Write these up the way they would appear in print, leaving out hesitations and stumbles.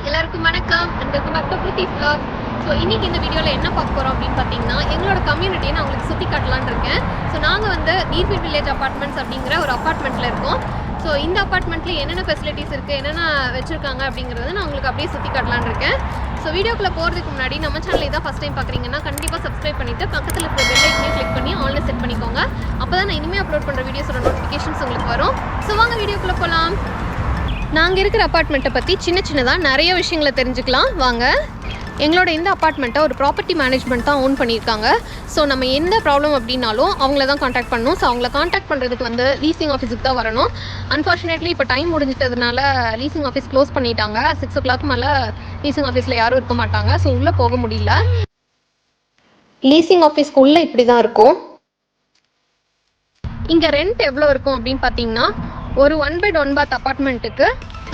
எல்லாருக்கும் வணக்கம் and welcome back to Prithvi's vlog. So இன்னைக்கு இந்த வீடியோவில் என்ன பார்க்க போகிறோம் அப்படின்னு பார்த்தீங்கன்னா எங்களோட கம்யூனிட்டியை நான் உங்களுக்கு சுற்றி காட்டலான்னு இருக்கேன். ஸோ நாங்கள் வந்து நீர்ஃபீல்ட் வில்லேஜ் அப்பார்ட்மெண்ட்ஸ் அப்படிங்கிற ஒரு அப்பார்ட்மெண்ட்டில் இருக்கோம். ஸோ இந்த அப்பார்ட்மெண்ட்டில் என்னென்ன ஃபெசிலிட்டிஸ் இருக்குது, என்னென்ன வச்சுருக்காங்க அப்படிங்கிறத நான் உங்களுக்கு அப்படியே சுற்றி காட்டலான்னு இருக்கேன். ஸோ வீடியோக்குள்ளே போகிறதுக்கு முன்னாடி நம்ம சேனல் இதான் ஃபஸ்ட் டைம் பார்க்குறீங்கன்னா கண்டிப்பாக சப்ஸ்கிரைப் பண்ணிவிட்டு பக்கத்தில் இருக்கிற பெல் ஐக்கனையும் கிளிக் பண்ணி ஆன்லைன் செட் பண்ணிக்கோங்க. அப்போ தான் நான் இனிமேல் அப்லோட் பண்ணுற வீடியோஸோட நோட்டிஃபிகேஷன்ஸ் உங்களுக்கு வரும். ஸோ வாங்க வீடியோக்குள்ளே போகலாம். நாங்கள் இருக்கிற அப்பார்ட்மெண்ட்டை பற்றி சின்னதாக நிறைய விஷயங்களை தெரிஞ்சுக்கலாம் வாங்க. எங்களோட இந்த அப்பார்ட்மெண்ட்டை ஒரு ப்ராப்பர்ட்டி மேனேஜ்மெண்ட் தான் ஓன் பண்ணியிருக்காங்க. ஸோ நம்ம எந்த ப்ராப்ளம் அப்படின்னாலும் அவங்கள தான் காண்டாக்ட் பண்ணணும். ஸோ அவங்கள காண்டாக்ட் பண்ணுறதுக்கு வந்து லீசிங் ஆஃபீஸுக்கு தான் வரணும். அன்ஃபார்ச்சுனேட்லி இப்போ டைம் முடிஞ்சிட்டதுனால லீசிங் ஆஃபீஸ் க்ளோஸ் பண்ணிட்டாங்க. 6 o'clock மேலே லீசிங் ஆஃபீஸில் யாரும் இருக்க மாட்டாங்க. ஸோ உள்ளே போக முடியல. லீசிங் ஆஃபீஸ்க்கு உள்ளே இப்படி தான் இருக்கும். இங்கே ரெண்ட் எவ்வளோ இருக்கும் அப்படின்னு பார்த்தீங்கன்னா ஒரு 1 bed 1 bath அப்பார்ட்மெண்ட்டுக்கு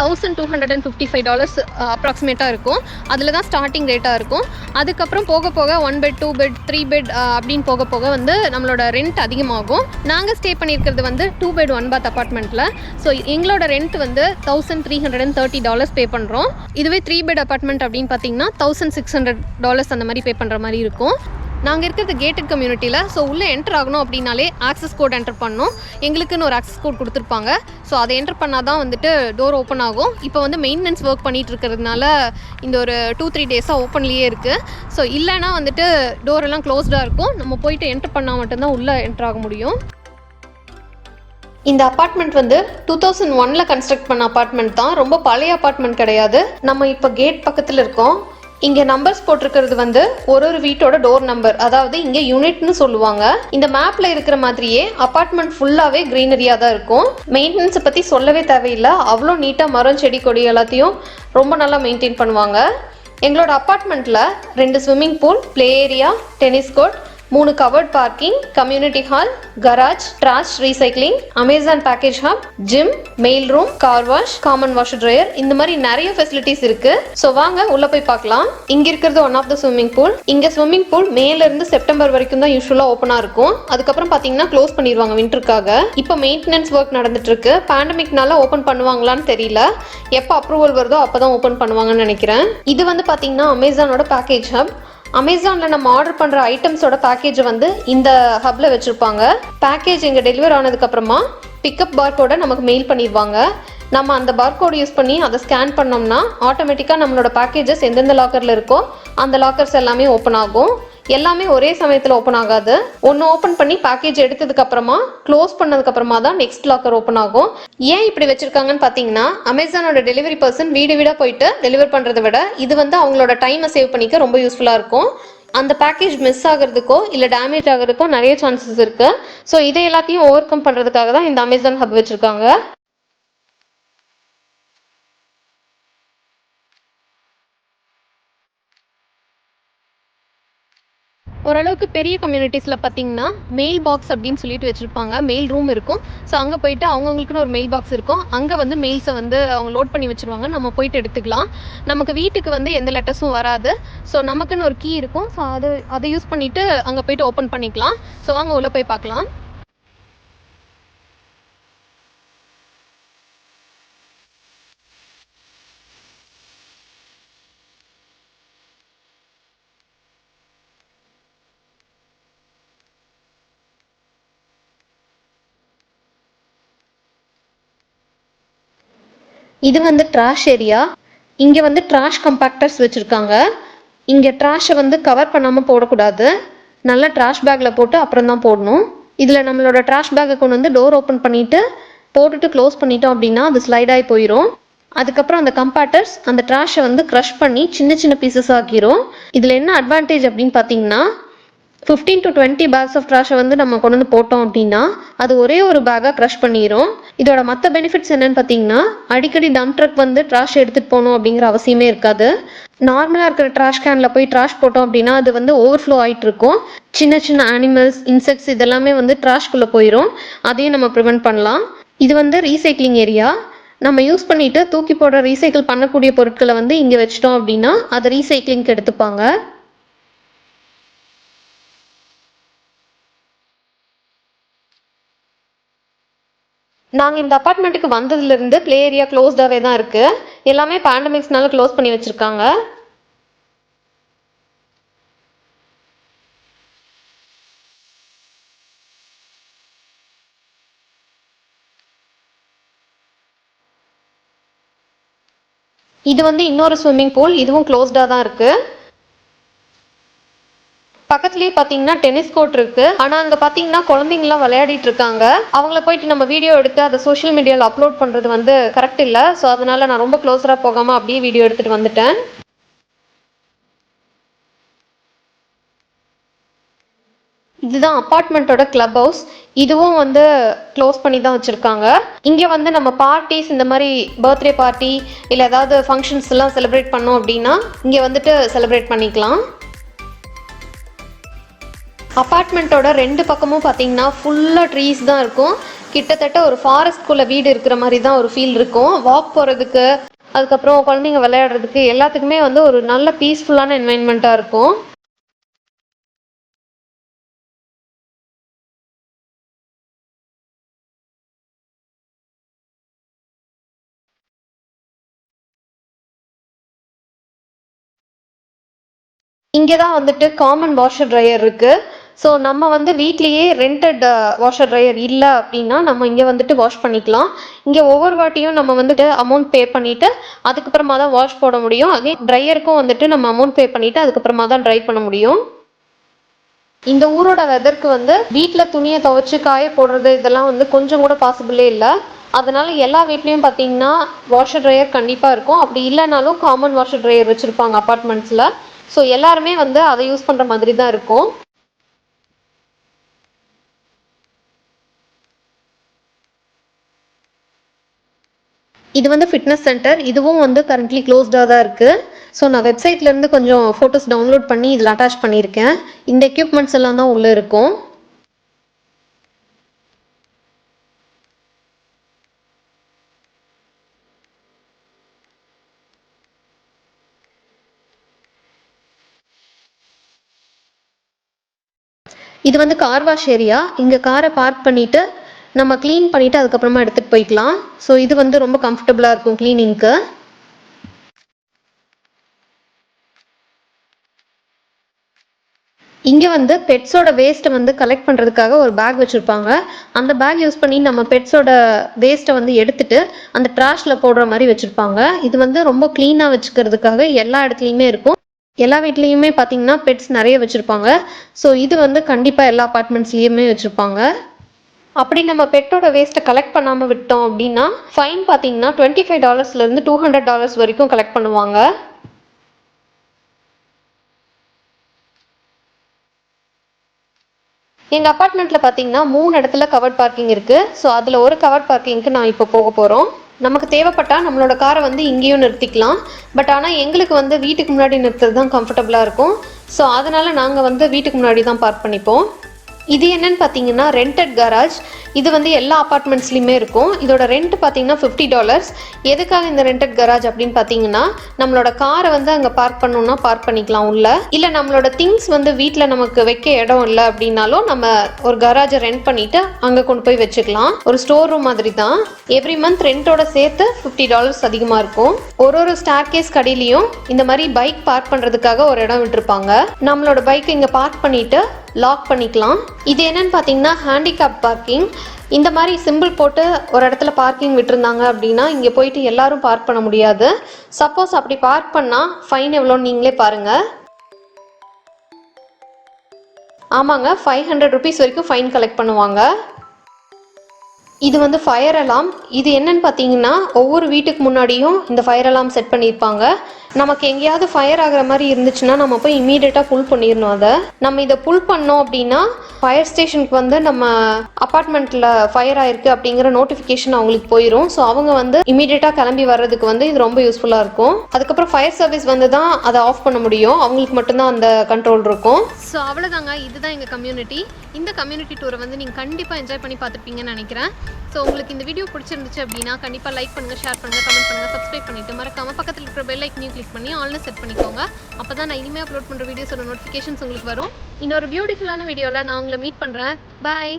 $1,255 அப்ராக்சிமேட்டாக இருக்கும். அதில் தான் ஸ்டார்டிங் ரேட்டாக இருக்கும். அதுக்கப்புறம் போக போக 1 bed 2 bed 3 bed அப்படின்னு போக போக வந்து நம்மளோட ரெண்ட் அதிகமாகும். நாங்கள் ஸ்டே பண்ணியிருக்கிறது வந்து 2 bed 1 bath அப்பார்ட்மெண்ட்டில். ஸோ எங்களோட ரெண்ட் வந்து $1,330 பே பண்ணுறோம். இதுவே 3 bed அப்பார்ட்மெண்ட் அப்படின்னு பார்த்தீங்கன்னா $1,600 அந்த மாதிரி பே பண்ணுற மாதிரி இருக்கும். நாங்கள் இருக்கிறது கேட்டட் கம்யூனிட்டியில். ஸோ உள்ளே என்டர் ஆகணும் அப்படின்னாலே ஆக்சஸ் கோட் என்டர் பண்ணணும். எங்களுக்குன்னு ஒரு ஆக்சஸ் கோட் கொடுத்துருப்பாங்க. ஸோ அதை என்டர் பண்ணால் தான் வந்துட்டு டோர் ஓப்பன் ஆகும். இப்போ வந்து மெயின்டெனன்ஸ் ஒர்க் பண்ணிகிட்டு இருக்கிறதுனால இந்த ஒரு 2-3 டேஸாக ஓப்பன்லேயே இருக்குது. ஸோ இல்லைனா வந்துட்டு டோர் எல்லாம் க்ளோஸ்டாக இருக்கும். நம்ம போயிட்டு என்டர் பண்ணால் மட்டும்தான் உள்ளே என்டர் ஆக முடியும். இந்த அப்பார்ட்மெண்ட் வந்து 2001 கன்ஸ்ட்ரக்ட் பண்ண அப்பார்ட்மெண்ட் தான். ரொம்ப பழைய அப்பார்ட்மெண்ட் கிடையாது. நம்ம இப்போ கேட் பக்கத்தில் இருக்கோம். இங்கே நம்பர்ஸ் போட்டிருக்கிறது வந்து ஒரு வீட்டோட டோர் நம்பர், அதாவது இங்கே யூனிட்னு சொல்லுவாங்க. இந்த மேப்பில் இருக்கிற மாதிரியே அப்பார்ட்மெண்ட் ஃபுல்லாகவே க்ரீனரியாக தான் இருக்கும். மெயின்டெனன்ஸை பற்றி சொல்லவே தேவையில்லை. அவ்வளோ நீட்டாக மரம் செடி கொடி எல்லாத்தையும் ரொம்ப நல்லா மெயின்டைன் பண்ணுவாங்க. எங்களோட அப்பார்ட்மெண்ட்டில் 2 swimming pool, play area, tennis court, 3 covered parking, community hall, garage, trash recycling, Amazon package hub, gym, mail room, car wash, common wash dryer, இந்த மாதிரி நிறைய ஃபெசிலிட்டிஸ் இருக்கு. ஸோ வாங்க உள்ள போய் பார்க்கலாம். இங்க இருக்கிறது one of the swimming pool. இங்க ஸ்விம்மிங் பூல் மேல இருந்து செப்டம்பர் வரைக்கும் தான் யூஸ்வலா ஓப்பனா இருக்கும். அதுக்கப்புறம் பாத்தீங்கன்னா க்ளோஸ் பண்ணிடுவாங்க விண்டருக்காக. இப்போ மெயின்டெனன்ஸ் ஒர்க் நடந்துட்டு இருக்கு. பேண்டமிக்னால ஓப்பன் பண்ணுவாங்களான்னு தெரியல. எப்போ அப்ரூவல் வருதோ அப்பதான் ஓப்பன் பண்ணுவாங்கன்னு நினைக்கிறேன். இது வந்து பாத்தீங்கன்னா அமேசானோட பேக்கேஜ் ஹப். அமேசானில் நம்ம ஆர்டர் பண்ணுற ஐட்டம்ஸோட பேக்கேஜை வந்து இந்த ஹப்பில் வச்சுருப்பாங்க. பேக்கேஜ் இங்கே டெலிவர் ஆனதுக்கப்புறமா பிக்கப் பார்கோடை நமக்கு மெயில் பண்ணிடுவாங்க. நம்ம அந்த பார்கோடு யூஸ் பண்ணி அதை ஸ்கேன் பண்ணோம்னா ஆட்டோமேட்டிக்காக நம்மளோட பேக்கேஜஸ் எந்தெந்த லாக்கரில் இருக்கோ அந்த லாக்கர்ஸ் எல்லாமே ஓப்பன் ஆகும். எல்லாமே ஒரே சமயத்தில் ஓப்பன் ஆகாது. ஒன்று ஓப்பன் பண்ணி பேக்கேஜ் எடுத்ததுக்கு அப்புறமா க்ளோஸ் பண்ணதுக்கு அப்புறமா தான் நெக்ஸ்ட் லாக்கர் ஓப்பன் ஆகும். ஏன் இப்படி வச்சிருக்காங்கன்னு பார்த்தீங்கன்னா அமேசானோட டெலிவரி பர்சன் வீடு வீடாக போயிட்டு டெலிவர் பண்ணுறதை விட இது வந்து அவங்களோட டைமை சேவ் பண்ணிக்க ரொம்ப யூஸ்ஃபுல்லாக இருக்கும். அந்த பேக்கேஜ் மிஸ் ஆகிறதுக்கோ இல்லை டேமேஜ் ஆகிறதுக்கோ நிறைய சான்சஸ் இருக்குது. ஸோ இதை எல்லாத்தையும் ஓவர் கம் பண்ணுறதுக்காக தான் இந்த அமேசான் ஹப் வச்சுருக்காங்க. ஓரளவுக்கு பெரிய கம்யூனிட்டிஸில் பார்த்தீங்கன்னா மெயில் பாக்ஸ் அப்படின்னு சொல்லிட்டு வச்சுருப்பாங்க. மெயில் ரூம் இருக்கும். ஸோ அங்கே போயிட்டு அவங்கவுங்களுக்குன்னு ஒரு மெயில் பாக்ஸ் இருக்கும். அங்கே வந்து மெயில்ஸை வந்து அவங்க லோட் பண்ணி வச்சுருவாங்க. நம்ம போயிட்டு எடுத்துக்கலாம். நமக்கு வீட்டுக்கு வந்து எந்த லெட்டர்ஸும் வராது. ஸோ நமக்குன்னு ஒரு கீ இருக்கும். ஸோ அதை யூஸ் பண்ணிவிட்டு அங்கே போயிட்டு ஓப்பன் பண்ணிக்கலாம். ஸோ வாங்க உள்ளே போய் பார்க்கலாம். இது வந்து ட்ராஷ் ஏரியா. இங்கே வந்து ட்ராஷ் கம்பேக்டர்ஸ் வச்சுருக்காங்க. இங்கே ட்ராஷை வந்து கவர் பண்ணாமல் போடக்கூடாது. நல்லா ட்ராஷ் பேக்கில் போட்டு அப்புறம் தான் போடணும். இதில் நம்மளோட ட்ராஷ் பேக்கை கொண்டு வந்து டோர் ஓப்பன் பண்ணிவிட்டு போட்டுட்டு க்ளோஸ் பண்ணிட்டோம் அப்படின்னா அது ஸ்லைடாகி போயிடும். அதுக்கப்புறம் அந்த கம்பேக்டர்ஸ் அந்த ட்ராஷை வந்து க்ரஷ் பண்ணி சின்ன சின்ன பீசஸ் ஆக்கிரும். இதில் என்ன அட்வான்டேஜ் அப்படின்னு பார்த்தீங்கன்னா 15 to 20 பேக்ஸ் ஆஃப் ட்ராஷை வந்து நம்ம கொண்டு வந்து போட்டோம் அப்படின்னா அது ஒரே ஒரு பேக்காக க்ரஷ் பண்ணிடும். இதோட மற்ற பெனிஃபிட்ஸ் என்னன்னு பார்த்தீங்கன்னா அடிக்கடி டம்ப் ட்ரக் வந்து ட்ராஷ் எடுத்துகிட்டு போகணும் அப்படிங்கிற அவசியமே இருக்காது. நார்மலாக இருக்கிற ட்ராஷ் கேனில் போய் ட்ராஷ் போட்டோம் அப்படின்னா அது வந்து ஓவர்ஃப்ளோ ஆகிட்டு இருக்கும். சின்ன சின்ன அனிமல்ஸ், இன்செக்ட்ஸ் இதெல்லாமே வந்து ட்ராஷ்குள்ளே போயிடும். அதையும் நம்ம ப்ரிவெண்ட் பண்ணலாம். இது வந்து ரீசைக்ளிங் ஏரியா. நம்ம யூஸ் பண்ணிவிட்டு தூக்கி போடுற ரீசைக்கிள் பண்ணக்கூடிய பொருட்களை வந்து இங்கே வச்சிட்டோம் அப்படின்னா அதை ரீசைக்ளிங்க்கு எடுத்துப்பாங்க. நாங்கள் இந்த அப்பார்ட்மெண்ட்டுக்கு வந்ததுலேருந்து ப்ளே ஏரியா க்ளோஸ்டாகவே தான் இருக்குது. எல்லாமே பேண்டமிக்ஸ்னால க்ளோஸ் பண்ணி வச்சிருக்காங்க. இது வந்து இன்னொரு ஸ்விம்மிங் பூல், இதுவும் க்ளோஸ்டா தான் இருக்கு. பக்கத்துலயே பாத்தீங்கன்னா டென்னிஸ் கோர்ட் இருக்கு. ஆனா அங்க பாத்தீங்கன்னா குழந்தைங்கலாம் விளையாடிட்டு இருக்காங்க. அவங்கள போயிட்டு நம்ம வீடியோ எடுத்து அதை சோஷியல் மீடியால அப்லோட் பண்றது வந்து கரெக்ட் இல்ல. ஸோ அதனால நான் ரொம்ப க்ளோஸரா போகாம அப்படியே வீடியோ எடுத்துட்டு வந்துட்டேன். இதுதான் அபார்ட்மெண்ட்டோட கிளப் ஹவுஸ். இதுவும் வந்து க்ளோஸ் பண்ணி தான் வச்சுருக்காங்க. இங்கே வந்து நம்ம பார்ட்டிஸ், இந்த மாதிரி பர்த்டே பார்ட்டி இல்லை ஏதாவது ஃபங்க்ஷன்ஸ் எல்லாம் செலிப்ரேட் பண்ணோம் அப்படின்னா இங்கே வந்துட்டு செலிப்ரேட் பண்ணிக்கலாம். அபார்ட்மெண்ட்டோட 2 பக்கமும் பார்த்தீங்கன்னா ஃபுல்லாக ட்ரீஸ் தான் இருக்கும். கிட்டத்தட்ட ஒரு ஃபாரஸ்ட்குள்ளே வீடு இருக்கிற மாதிரி தான் ஒரு ஃபீல் இருக்கும். வாக் போகிறதுக்கு, அதுக்கப்புறம் குழந்தைங்க விளையாடுறதுக்கு எல்லாத்துக்குமே வந்து ஒரு நல்ல பீஸ்ஃபுல்லான என்வைரன்மெண்ட்டாக இருக்கும். இங்கே தான் வந்துட்டு காமன் வாஷர் ட்ரையர் இருக்குது. ஸோ நம்ம வந்து வீட்லேயே ரெண்டட் வாஷர் ட்ரையர் இல்லை அப்படின்னா நம்ம இங்கே வந்துட்டு வாஷ் பண்ணிக்கலாம். இங்கே ஒவ்வொரு வாட்டியும் நம்ம வந்துட்டு அமௌண்ட் பே பண்ணிவிட்டு அதுக்கப்புறமா தான் வாஷ் போட முடியும். அதே ட்ரையருக்கும் வந்துட்டு நம்ம அமௌண்ட் பே பண்ணிவிட்டு அதுக்கப்புறமா தான் ட்ரை பண்ண முடியும். இந்த ஊரோட வெதருக்கு வந்து வீட்டில் துணியை துவைச்சு காய போடுறது இதெல்லாம் வந்து கொஞ்சம் கூட பாசிபிளே இல்லை. அதனால எல்லா வீட்லேயும் பார்த்தீங்கன்னா வாஷர் ட்ரையர் கண்டிப்பாக இருக்கும். அப்படி இல்லைனாலும் காமன் வாஷர் ட்ரையர் வச்சுருப்பாங்க அப்பார்ட்மெண்ட்ஸில். ஸோ எல்லாருமே வந்து அதை யூஸ் பண்ணுற மாதிரி தான் இருக்கும். இது வந்து ஃபிட்னஸ் சென்டர். இதுவும் வந்து கரண்ட்லி க்ளோஸ்டாக தான் இருக்குது. ஸோ நான் வெப்சைட்லேருந்து கொஞ்சம் ஃபோட்டோஸ் டவுன்லோட் பண்ணி இதில் அட்டாச் பண்ணியிருக்கேன். இந்த எக்யூப்மெண்ட்ஸ் எல்லாம் தான் உள்ளே இருக்கும். இது வந்து கார் வாஷ் ஏரியா. இங்கே காரை பார்க் பண்ணிவிட்டு நம்ம க்ளீன் பண்ணிவிட்டு அதுக்கப்புறமா எடுத்துகிட்டு போய்க்கலாம். ஸோ இது வந்து ரொம்ப கம்ஃபர்டபுளாக இருக்கும் க்ளீனிங்க்கு. இங்கே வந்து பெட்ஸோட வேஸ்ட்டை வந்து கலெக்ட் பண்ணுறதுக்காக ஒரு பேக் வச்சுருப்பாங்க. அந்த பேக் யூஸ் பண்ணி நம்ம பெட்ஸோட வேஸ்ட்டை வந்து எடுத்துகிட்டு அந்த ட்ராஷில் போடுற மாதிரி வச்சுருப்பாங்க. இது வந்து ரொம்ப க்ளீனாக வச்சுக்கிறதுக்காக எல்லா இடத்துலையுமே இருக்கும். எல்லா வீட்லேயுமே பார்த்தீங்கன்னா பெட்ஸ் நிறைய வச்சுருப்பாங்க. ஸோ இது வந்து கண்டிப்பாக எல்லா அப்பார்ட்மெண்ட்ஸ்லேயுமே வச்சுருப்பாங்க. அப்படி நம்ம பெட்டோட வேஸ்ட்டை கலெக்ட் பண்ணாமல் விட்டோம் அப்படின்னா ஃபைன் பார்த்தீங்கன்னா $25 $200 வரைக்கும் கலெக்ட் பண்ணுவாங்க. எங்கள் அப்பார்ட்மெண்ட்டில் பார்த்தீங்கன்னா 3 இடத்துல கவர்ட் பார்க்கிங் இருக்குது. ஸோ அதில் ஒரு கவர்ட் பார்க்கிங்க்கு நான் இப்போ போக போகிறோம். நமக்கு தேவைப்பட்டால் நம்மளோட காரை வந்து இங்கேயும் நிறுத்திக்கலாம். பட் ஆனால் எங்களுக்கு வந்து வீட்டுக்கு முன்னாடி நிறுத்துறது தான் கம்ஃபர்டபுளாக இருக்கும். ஸோ அதனால் நாங்கள் வந்து வீட்டுக்கு முன்னாடி தான் பார்க் பண்ணிப்போம். இது என்னன்னு பார்த்தீங்கன்னா ரெண்டட் கராஜ். இது வந்து எல்லா அப்பார்ட்மெண்ட்ஸ்லையுமே இருக்கும். இதோட ரெண்ட் பார்த்தீங்கன்னா $50. எதுக்காக இந்த ரெண்டட் கராஜ் அப்படின்னு பார்த்தீங்கன்னா நம்மளோட காரை வந்து அங்கே பார்க் பண்ணணும்னா பார்க் பண்ணிக்கலாம் உள்ள. இல்லை நம்மளோட திங்ஸ் வந்து வீட்டில் நமக்கு வைக்க இடம் இல்லை அப்படின்னாலும் நம்ம ஒரு கராஜை ரெண்ட் பண்ணிட்டு அங்கே கொண்டு போய் வச்சுக்கலாம். ஒரு ஸ்டோர் ரூம் மாதிரி தான். எவ்ரி மந்த் ரெண்டோட சேர்த்து $50 அதிகமாக இருக்கும். ஒரு ஸ்டார் கேஸ் கடையிலையும் இந்த மாதிரி பைக் பார்க் பண்ணுறதுக்காக ஒரு இடம் விட்டுருப்பாங்க. நம்மளோட பைக்கை இங்கே பார்க் பண்ணிட்டு லாக் பண்ணிக்கலாம். இது என்னன்னு பார்த்தீங்கன்னா ஹேண்டிகேப் பார்க்கிங். இந்த மாதிரி சிம்பிள் போட்டு ஒரு இடத்துல பார்க்கிங் விட்டுருந்தாங்க அப்படின்னா இங்கே போயிட்டு எல்லாரும் பார்க் பண்ண முடியாது. சப்போஸ் அப்படி பார்க் பண்ணால் ஃபைன் எவ்வளோன்னு நீங்களே பாருங்கள். ஆமாங்க, $500 வரைக்கும் ஃபைன் கலெக்ட் பண்ணுவாங்க. இது வந்து ஃபயர் அலாம். இது என்னன்னு பார்த்தீங்கன்னா ஒவ்வொரு வீட்டுக்கு முன்னாடியும் இந்த ஃபயர் அலாம் செட் பண்ணியிருப்பாங்க. நமக்கு எங்கேயாவது ஃபயர் ஆகிற மாதிரி இருந்துச்சுன்னா நம்ம போய் இமீடியட்டாக புல் பண்ணிடணும். அதை நம்ம இதை புல் பண்ணோம் அப்படின்னா ஃபயர் ஸ்டேஷனுக்கு வந்து நம்ம அப்பார்ட்மெண்ட்டில் ஃபயர் ஆயிருக்கு அப்படிங்கிற நோட்டிஃபிகேஷன் அவங்களுக்கு போயிடும். ஸோ அவங்க வந்து இமீடியட்டாக கிளம்பி வர்றதுக்கு வந்து இது ரொம்ப யூஸ்ஃபுல்லாக இருக்கும். அதுக்கப்புறம் ஃபயர் சர்வீஸ் வந்து தான் அதை ஆஃப் பண்ண முடியும். அவங்களுக்கு மட்டும்தான் அந்த கண்ட்ரோல் இருக்கும். ஸோ அவ்வளோதாங்க, இதுதான் எங்கள் கம்யூனிட்டி. இந்த கம்யூனிட்டி டூரை வந்து நீங்கள் கண்டிப்பாக என்ஜாய் பண்ணி பார்த்துருப்பீங்கன்னு நினைக்கிறேன். ஸோ உங்களுக்கு இந்த வீடியோ பிடிச்சிருந்துச்சு அப்படின்னா கண்டிப்பாக லைக் பண்ணுங்கள், ஷேர் பண்ணுங்கள், கமெண்ட் பண்ணுங்கள், சப்ஸ்கிரைப் பண்ணிவிட்டு மறக்காமல் பக்கத்தில் இருக்கிற பெல் ஐக்கனையும் கிளிக் பண்ணி ஆல்னு செட் பண்ணிக்கோங்க. அப்போ தான் நான் இனிமேல் அப்லோட் பண்ணுற வீடியோஸோட நோட்டிஃபிகேஷன்ஸ் உங்களுக்கு வரும். இன்னொரு பியூட்டிஃபுல்லான வீடியோவில் நான் உங்களை மீட் பண்ணுறேன். பாய்.